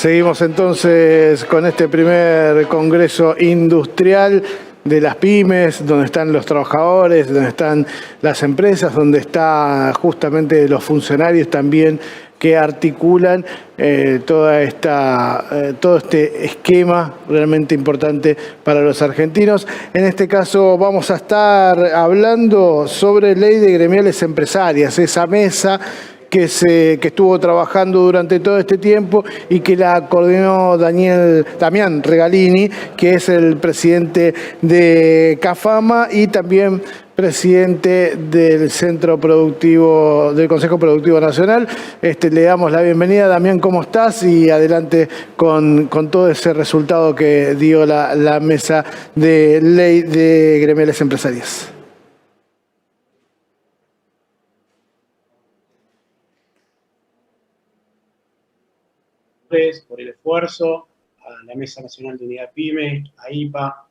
Seguimos entonces con este primer congreso industrial de las pymes, donde están los trabajadores, donde están las empresas, donde están justamente los funcionarios también que articulan todo este esquema realmente importante para los argentinos. En este caso vamos a estar hablando sobre ley de gremiales empresarias, esa mesa que estuvo trabajando durante todo este tiempo y que la coordinó Damián Regalini, que es el presidente de CAFAMA y también presidente del Centro Productivo, del Consejo Productivo Nacional. Le damos la bienvenida. Damián, ¿cómo estás? Y adelante con todo ese resultado que dio la mesa de ley de gremiales empresarias. Por el esfuerzo, a la Mesa Nacional de Unidad PYME, a IPA.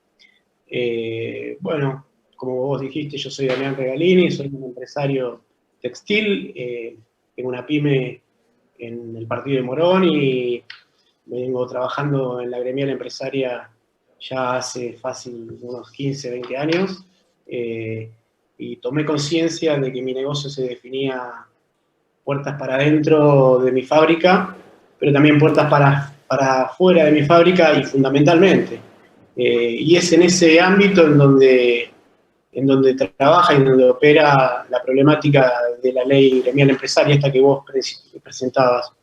Bueno, como vos dijiste, yo soy Damián Regalini, soy un empresario textil, tengo una PYME en el partido de Morón y vengo trabajando en la gremial empresaria ya hace fácil unos 15, 20 años, y tomé conciencia de que mi negocio se definía puertas para adentro de mi fábrica, pero también puertas para afuera de mi fábrica y fundamentalmente. Y es en ese ámbito en donde trabaja y en donde opera la problemática de la ley gremial empresaria, esta que vos presentabas.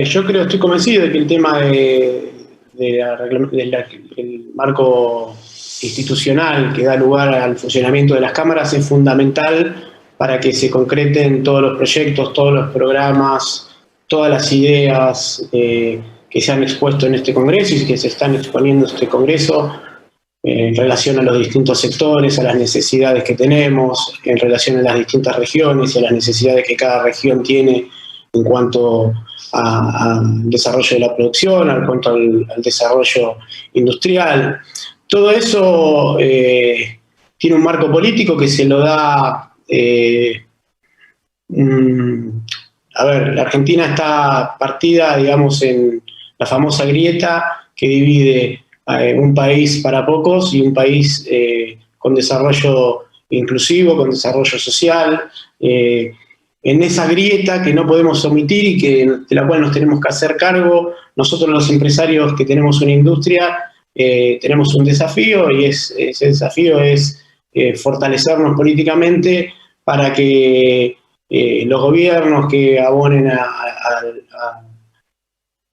Yo estoy convencido de que el tema del marco institucional que da lugar al funcionamiento de las cámaras es fundamental para que se concreten todos los proyectos, todos los programas, todas las ideas que se han expuesto en este Congreso y que se están exponiendo en este Congreso en relación a los distintos sectores, a las necesidades que tenemos, en relación a las distintas regiones y a las necesidades que cada región tiene en cuanto al desarrollo de la producción, en cuanto al desarrollo industrial. Todo eso tiene un marco político que se lo da. La Argentina está partida, digamos, en la famosa grieta que divide un país para pocos y un país con desarrollo inclusivo, con desarrollo social. En esa grieta que no podemos omitir y de la cual nos tenemos que hacer cargo, nosotros los empresarios que tenemos una industria tenemos un desafío y ese desafío es fortalecernos políticamente para que los gobiernos que abonen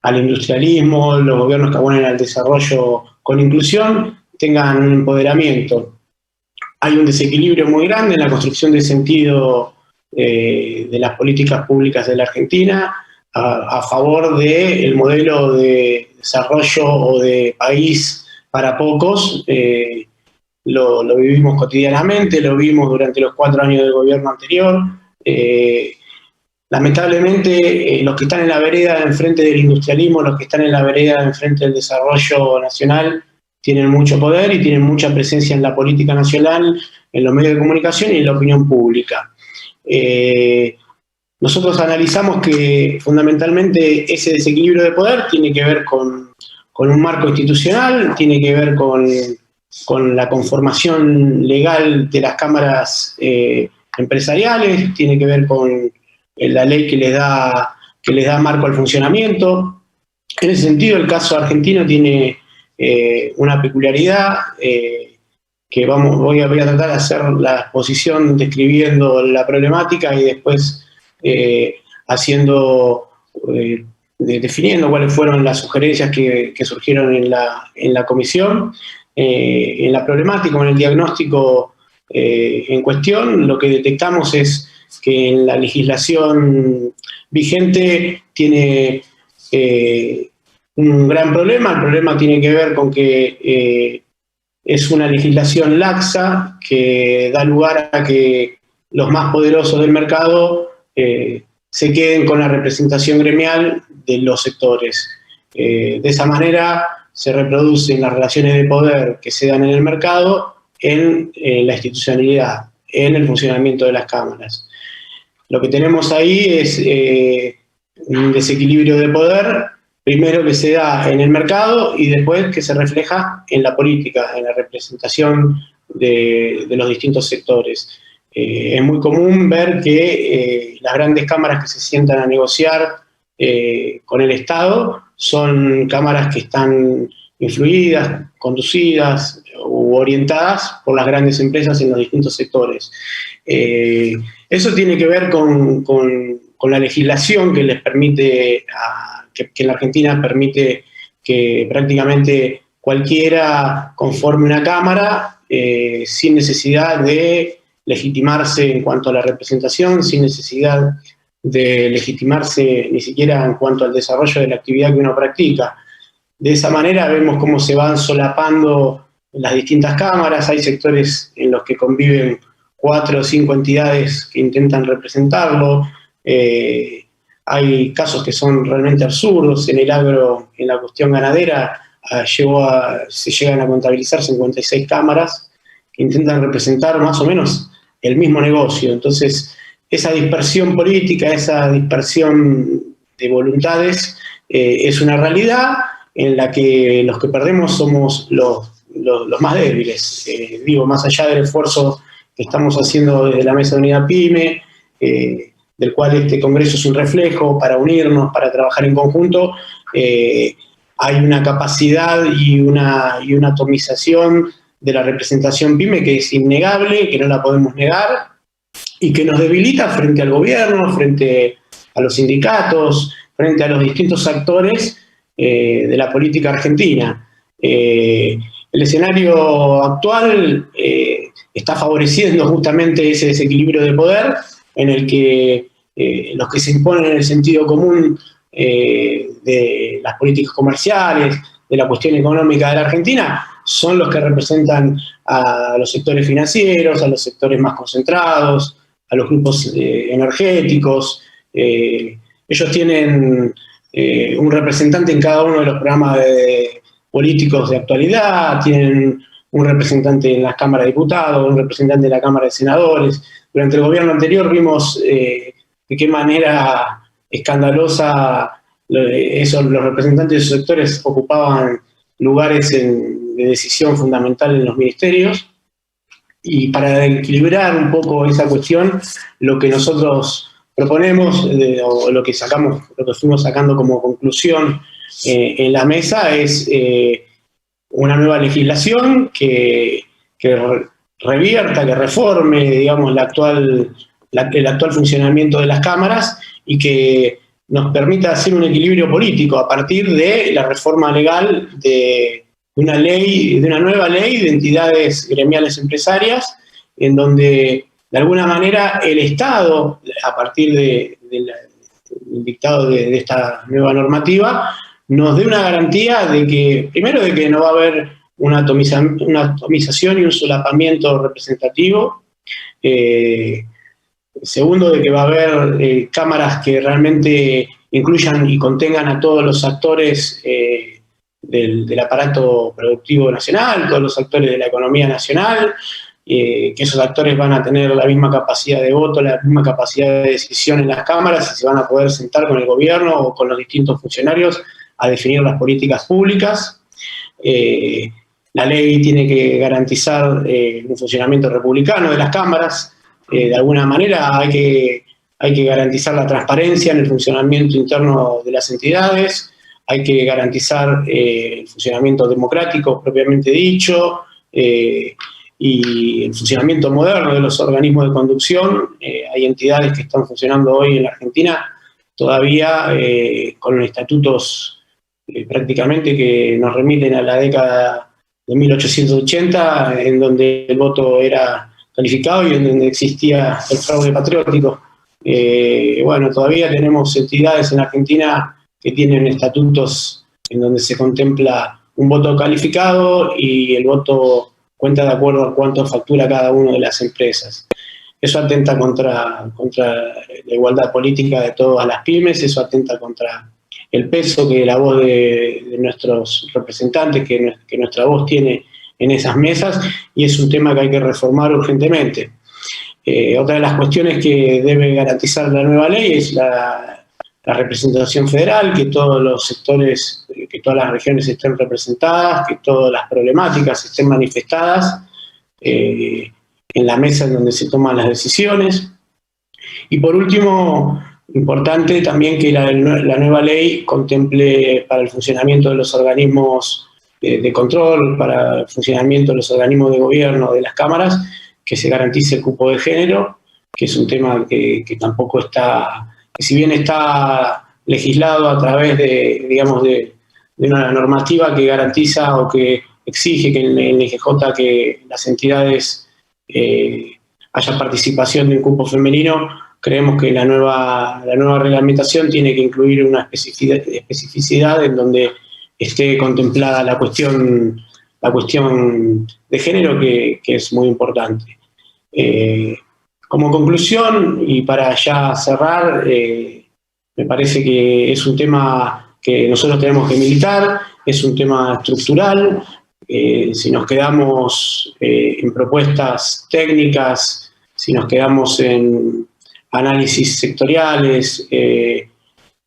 al industrialismo, los gobiernos que abonen al desarrollo con inclusión, tengan un empoderamiento. Hay un desequilibrio muy grande en la construcción de sentido de las políticas públicas de la Argentina a favor del modelo de desarrollo o de país para pocos. Lo vivimos cotidianamente, lo vimos durante los 4 años del gobierno anterior. Lamentablemente, los que están en la vereda enfrente del industrialismo, los que están en la vereda enfrente del desarrollo nacional, tienen mucho poder y tienen mucha presencia en la política nacional, en los medios de comunicación y en la opinión pública. Nosotros analizamos que fundamentalmente ese desequilibrio de poder tiene que ver con un marco institucional, tiene que ver con la conformación legal de las cámaras empresariales, tiene que ver con la ley que les da marco al funcionamiento. En ese sentido, el caso argentino tiene una peculiaridad que voy a tratar de hacer la exposición describiendo la problemática y después definiendo cuáles fueron las sugerencias que surgieron en la comisión. En la problemática, en el diagnóstico en cuestión, lo que detectamos es que en la legislación vigente tiene un gran problema. El problema tiene que ver con que es una legislación laxa que da lugar a que los más poderosos del mercado se queden con la representación gremial de los sectores. De esa manera se reproducen las relaciones de poder que se dan en el mercado en la institucionalidad, en el funcionamiento de las cámaras. Lo que tenemos ahí es un desequilibrio de poder, primero que se da en el mercado y después que se refleja en la política, en la representación de los distintos sectores. Es muy común ver que las grandes cámaras que se sientan a negociar con el Estado son cámaras que están influidas, conducidas u orientadas por las grandes empresas en los distintos sectores. Eso tiene que ver con la legislación que les permite, que en la Argentina permite que prácticamente cualquiera conforme una cámara sin necesidad de legitimarse en cuanto a la representación, sin necesidad de legitimarse ni siquiera en cuanto al desarrollo de la actividad que uno practica. De esa manera vemos cómo se van solapando las distintas cámaras, hay sectores en los que conviven 4 o 5 entidades que intentan representarlo, hay casos que son realmente absurdos, en el agro, en la cuestión ganadera, se llegan a contabilizar 56 cámaras que intentan representar más o menos el mismo negocio. Entonces, esa dispersión política, esa dispersión de voluntades es una realidad en la que los que perdemos somos los más débiles. Digo, más allá del esfuerzo que estamos haciendo desde la Mesa de Unidad PYME, del cual este Congreso es un reflejo para unirnos, para trabajar en conjunto, hay una capacidad y una atomización de la representación PYME que es innegable, que no la podemos negar, y que nos debilita frente al gobierno, frente a los sindicatos, frente a los distintos actores de la política argentina. El escenario actual está favoreciendo justamente ese desequilibrio de poder en el que los que se imponen en el sentido común de las políticas comerciales, de la cuestión económica de la Argentina, son los que representan a los sectores financieros, a los sectores más concentrados, a los grupos energéticos. Ellos tienen un representante en cada uno de los programas políticos de actualidad, tienen un representante en las cámaras de diputados, un representante en la Cámara de Senadores. Durante el gobierno anterior vimos de qué manera escandalosa los representantes de esos sectores ocupaban lugares de decisión fundamental en los ministerios. Y para equilibrar un poco esa cuestión, lo que nosotros proponemos, o lo que fuimos sacando como conclusión en la mesa, es una nueva legislación que revierta, que reforme, digamos, el actual funcionamiento de las cámaras y que nos permita hacer un equilibrio político a partir de la reforma legal de una nueva ley de entidades gremiales empresarias, en donde de alguna manera el Estado, a partir del dictado de esta nueva normativa, nos dé una garantía de que, primero, de que no va a haber una atomización y un solapamiento representativo. Segundo, de que va a haber cámaras que realmente incluyan y contengan a todos los actores del aparato productivo nacional, todos los actores de la economía nacional, que esos actores van a tener la misma capacidad de voto, la misma capacidad de decisión en las cámaras y se van a poder sentar con el gobierno o con los distintos funcionarios a definir las políticas públicas. La ley tiene que garantizar un funcionamiento republicano de las cámaras. De alguna manera hay que garantizar la transparencia en el funcionamiento interno de las entidades, hay que garantizar el funcionamiento democrático propiamente dicho, y el funcionamiento moderno de los organismos de conducción. Hay entidades que están funcionando hoy en la Argentina todavía con estatutos prácticamente que nos remiten a la década de 1880, en donde el voto era calificado y en donde existía el fraude patriótico. Bueno, todavía tenemos entidades en Argentina que tienen estatutos en donde se contempla un voto calificado y el voto cuenta de acuerdo a cuánto factura cada una de las empresas. Eso atenta contra la igualdad política de todas las pymes, eso atenta contra el peso que la voz de nuestros representantes, que nuestra voz tiene en esas mesas, y es un tema que hay que reformar urgentemente. Otra de las cuestiones que debe garantizar la nueva ley es la la representación federal, que todos los sectores, que todas las regiones estén representadas, que todas las problemáticas estén manifestadas en la mesa en donde se toman las decisiones. Y por último, importante también que la nueva ley contemple para el funcionamiento de los organismos de control, para el funcionamiento de los organismos de gobierno, de las cámaras, que se garantice el cupo de género, que es un tema que tampoco está, que si bien está legislado a través de, digamos, de una normativa que garantiza o que exige que en el IGJ que las entidades haya participación de un cupo femenino, creemos que la nueva reglamentación tiene que incluir una especificidad en donde esté contemplada la cuestión de género, que es muy importante. Como conclusión, y para ya cerrar, me parece que es un tema que nosotros tenemos que militar, es un tema estructural. Si nos quedamos en propuestas técnicas, si nos quedamos en análisis sectoriales,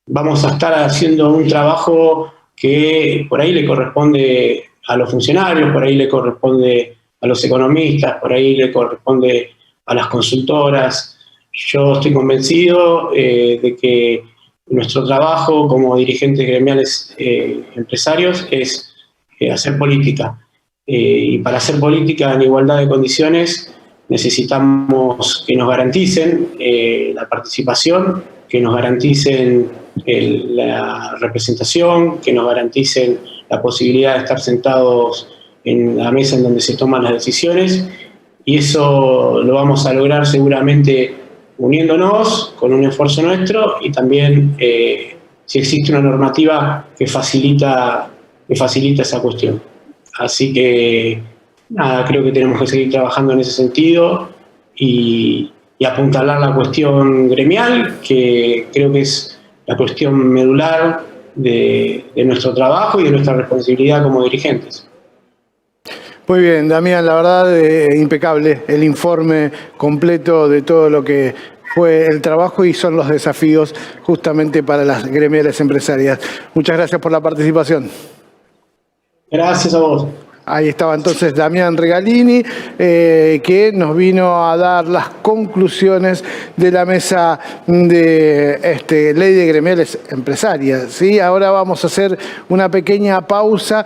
vamos a estar haciendo un trabajo que por ahí le corresponde a los funcionarios, por ahí le corresponde a los economistas, por ahí le corresponde a las consultoras. Yo estoy convencido de que nuestro trabajo como dirigentes gremiales empresarios es hacer política. Y para hacer política en igualdad de condiciones necesitamos que nos garanticen la participación, que nos garanticen la representación, que nos garanticen la posibilidad de estar sentados en la mesa en donde se toman las decisiones, y eso lo vamos a lograr seguramente uniéndonos con un esfuerzo nuestro y también si existe una normativa que facilita esa cuestión. Así que nada, creo que tenemos que seguir trabajando en ese sentido y apuntalar la cuestión gremial, que creo que es la cuestión medular de nuestro trabajo y de nuestra responsabilidad como dirigentes. Muy bien, Damián, la verdad impecable el informe completo de todo lo que fue el trabajo y son los desafíos justamente para las gremiales empresarias. Muchas gracias por la participación. Gracias a vos. Ahí estaba entonces Damián Regalini, que nos vino a dar las conclusiones de la mesa de Ley de Gremiales Empresarias, ¿sí? Ahora vamos a hacer una pequeña pausa.